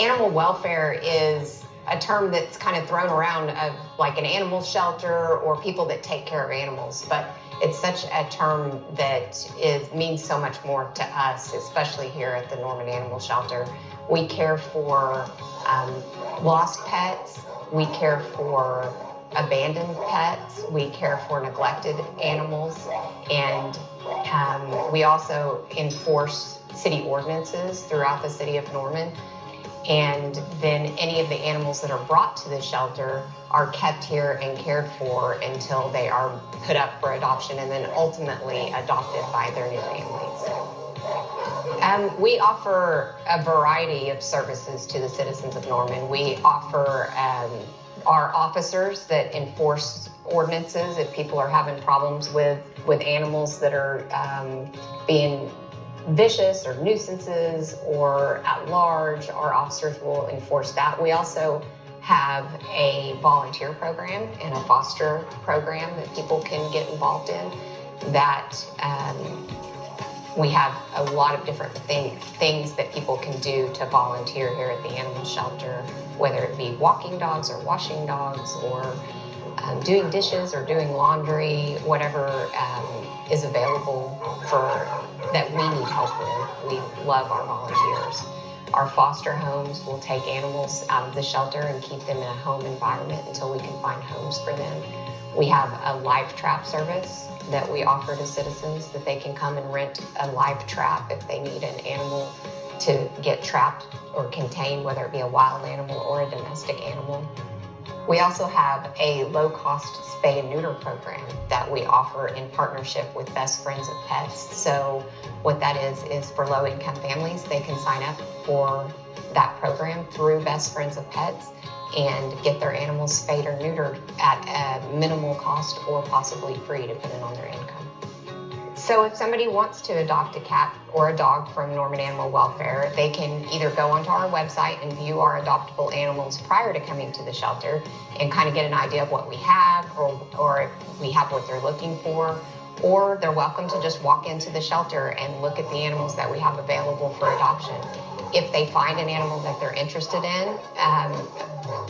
Animal welfare is a term that's kind of thrown around of like an animal shelter or people that take care of animals, but it's such a term that means so much more to us, especially here at the Norman Animal Shelter. We care for lost pets, we care for abandoned pets, we care for neglected animals, and we also enforce city ordinances throughout the city of Norman. And then any of the animals that are brought to the shelter are kept here and cared for until they are put up for adoption and then ultimately adopted by their new families. We offer a variety of services to the citizens of Norman. We offer our officers that enforce ordinances if people are having problems with animals that are being vicious or nuisances or at large. Our officers will enforce that. We also have a volunteer program and a foster program that people can get involved in. That we have a lot of different things that people can do to volunteer here at the animal shelter, whether it be walking dogs or washing dogs or doing dishes or doing laundry, whatever is available that we need help with. We love our volunteers. Our foster homes will take animals out of the shelter and keep them in a home environment until we can find homes for them. We have a live trap service that we offer to citizens, that they can come and rent a live trap if they need an animal to get trapped or contained, whether it be a wild animal or a domestic animal. We also have a low-cost spay and neuter program that we offer in partnership with Best Friends of Pets. So what that is for low-income families, they can sign up for that program through Best Friends of Pets and get their animals spayed or neutered at a minimal cost or possibly free, depending on their income. So if somebody wants to adopt a cat or a dog from Norman Animal Welfare, they can either go onto our website and view our adoptable animals prior to coming to the shelter and kind of get an idea of what we have or if we have what they're looking for, or they're welcome to just walk into the shelter and look at the animals that we have available for adoption. If they find an animal that they're interested in,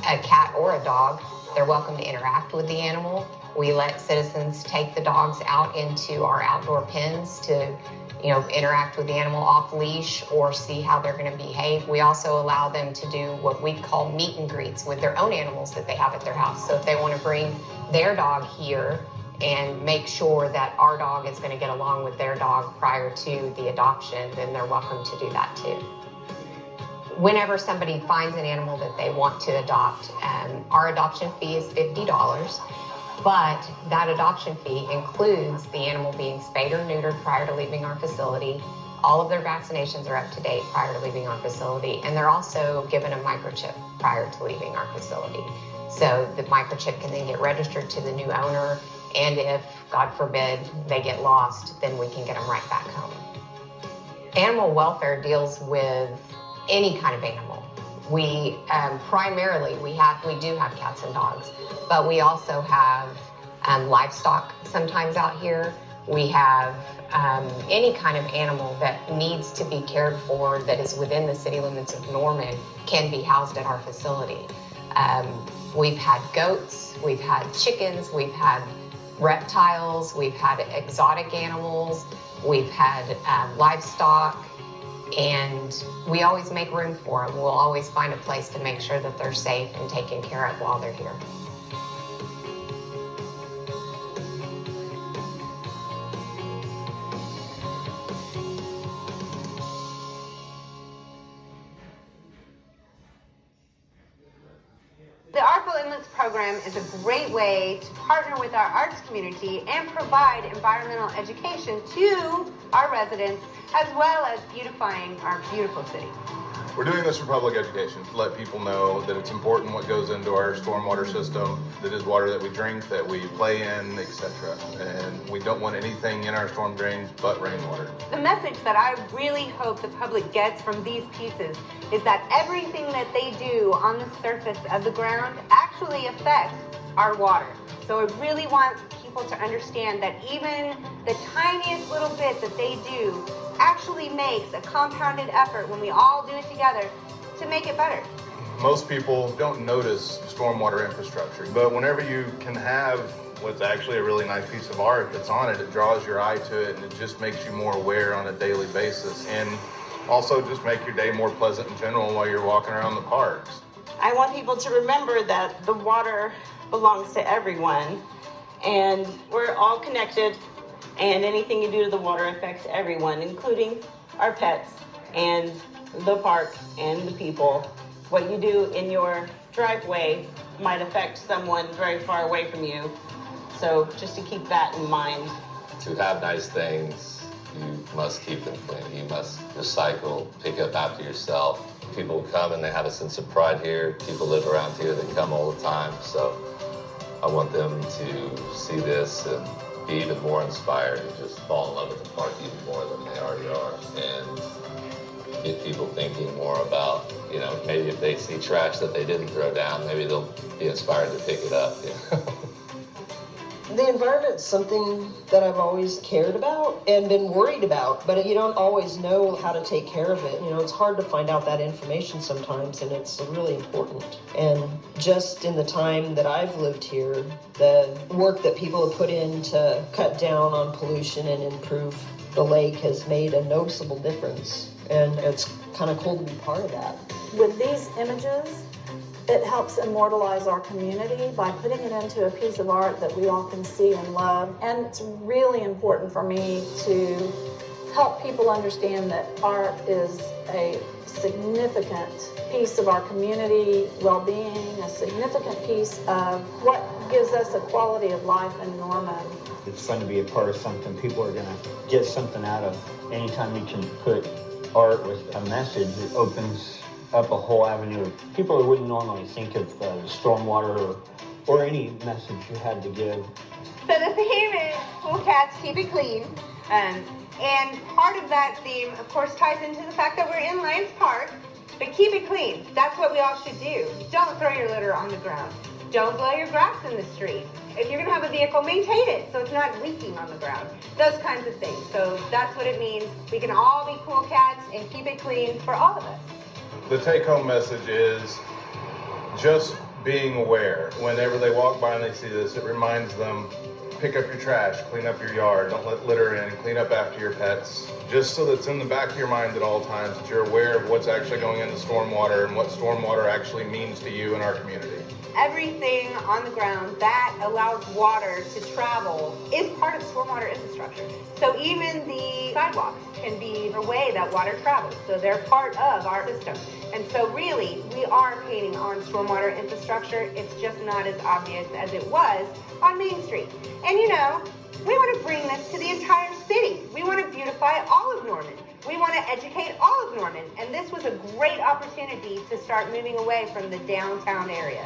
a cat or a dog, they're welcome to interact with the animal. We let citizens take the dogs out into our outdoor pens to, interact with the animal off leash or see how they're going to behave. We also allow them to do what we call meet and greets with their own animals that they have at their house. So if they want to bring their dog here and make sure that our dog is going to get along with their dog prior to the adoption, then they're welcome to do that too. Whenever somebody finds an animal that they want to adopt, our adoption fee is $50. But that adoption fee includes the animal being spayed or neutered prior to leaving our facility. All of their vaccinations are up to date prior to leaving our facility, and they're also given a microchip prior to leaving our facility. So the microchip can then get registered to the new owner, and if, God forbid, they get lost, then we can get them right back home. Animal welfare deals with any kind of animal. We primarily, we do have cats and dogs, but we also have livestock sometimes out here. We have any kind of animal that needs to be cared for that is within the city limits of Norman can be housed at our facility. We've had goats, we've had chickens, we've had reptiles, we've had exotic animals, we've had livestock, and we always make room for them. We'll always find a place to make sure that they're safe and taken care of while they're here. The Artful Inlets program is a great way to partner with our arts community and provide environmental education to our residents, as well as beautifying our beautiful city. We're doing this for public education, to let people know that it's important what goes into our stormwater system, that is water that we drink, that we play in, etc. And we don't want anything in our storm drains but rainwater. The message that I really hope the public gets from these pieces is that everything that they do on the surface of the ground actually affects our water. So I really want people to understand that even the tiniest little bit that they do actually makes a compounded effort when we all do it together to make it better? Most people don't notice stormwater infrastructure, but whenever you can have what's actually a really nice piece of art that's on it, it draws your eye to it, and it just makes you more aware on a daily basis, and also just make your day more pleasant in general while you're walking around the parks. I want people to remember that the water belongs to everyone, and we're all connected, and anything you do to the water affects everyone, including our pets and the park and the people. What you do in your driveway might affect someone very far away from you. So just to keep that in mind. To have nice things, you must keep them clean. You must recycle, pick up after yourself. People come and they have a sense of pride here. People live around here, they come all the time. So I want them to see this and be even more inspired and just fall in love with the park even more than they already are. And get people thinking more about, maybe if they see trash that they didn't throw down, maybe they'll be inspired to pick it up. The environment's something that I've always cared about and been worried about, but you don't always know how to take care of it. It's hard to find out that information sometimes, and it's really important. And just in the time that I've lived here, the work that people have put in to cut down on pollution and improve the lake has made a noticeable difference. And it's kind of cool to be part of that. With these images, it helps immortalize our community by putting it into a piece of art that we all can see and love. And it's really important for me to help people understand that art is a significant piece of our community well-being, a significant piece of what gives us a quality of life in Norman. It's fun to be a part of something people are going to get something out of. Anytime you can put art with a message, it opens up a whole avenue of people who wouldn't normally think of stormwater or any message you had to give. So the theme is Cool Cats, Keep It Clean. And part of that theme, of course, ties into the fact that we're in Lions Park, but keep it clean. That's what we all should do. Don't throw your litter on the ground. Don't blow your grass in the street. If you're gonna have a vehicle, maintain it so it's not leaking on the ground. Those kinds of things. So that's what it means. We can all be cool cats and keep it clean for all of us. The take-home message is just being aware. Whenever they walk by and they see this, it reminds them, pick up your trash, clean up your yard, don't let litter in, clean up after your pets. Just so that's in the back of your mind at all times, that you're aware of what's actually going into stormwater and what stormwater actually means to you and our community. Everything on the ground that allows water to travel is part of stormwater infrastructure. So even the sidewalks can be the way that water travels. So they're part of our system. And so really, we are painting on stormwater infrastructure. It's just not as obvious as it was on Main Street. And we want to bring this to the entire city. We want to beautify all of Norman. We want to educate all of Norman. And this was a great opportunity to start moving away from the downtown area.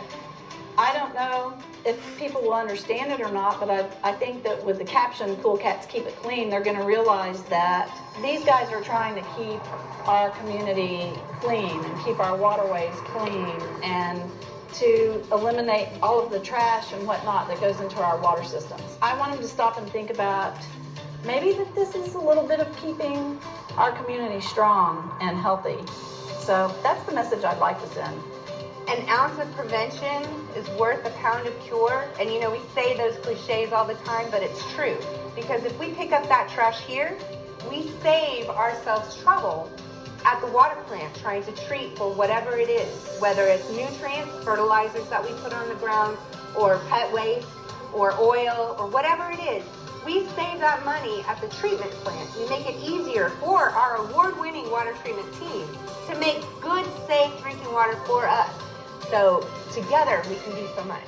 I don't know if people will understand it or not, but I think that with the caption, Cool Cats Keep It Clean, they're going to realize that these guys are trying to keep our community clean and keep our waterways clean and to eliminate all of the trash and whatnot that goes into our water systems. I want them to stop and think about maybe that this is a little bit of keeping our community strong and healthy. So that's the message I'd like to send. An ounce of prevention is worth a pound of cure. And we say those cliches all the time, but it's true. Because if we pick up that trash here, we save ourselves trouble at the water plant trying to treat for whatever it is, whether it's nutrients, fertilizers that we put on the ground, or pet waste, or oil, or whatever it is. We save that money at the treatment plant. We make it easier for our award-winning water treatment team to make good, safe drinking water for us. So together we can do so much.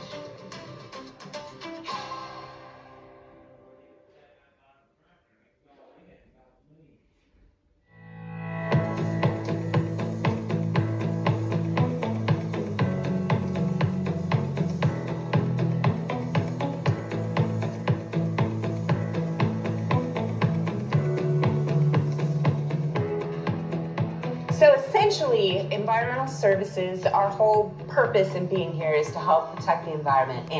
So essentially, environmental services, our whole purpose in being here is to help protect the environment and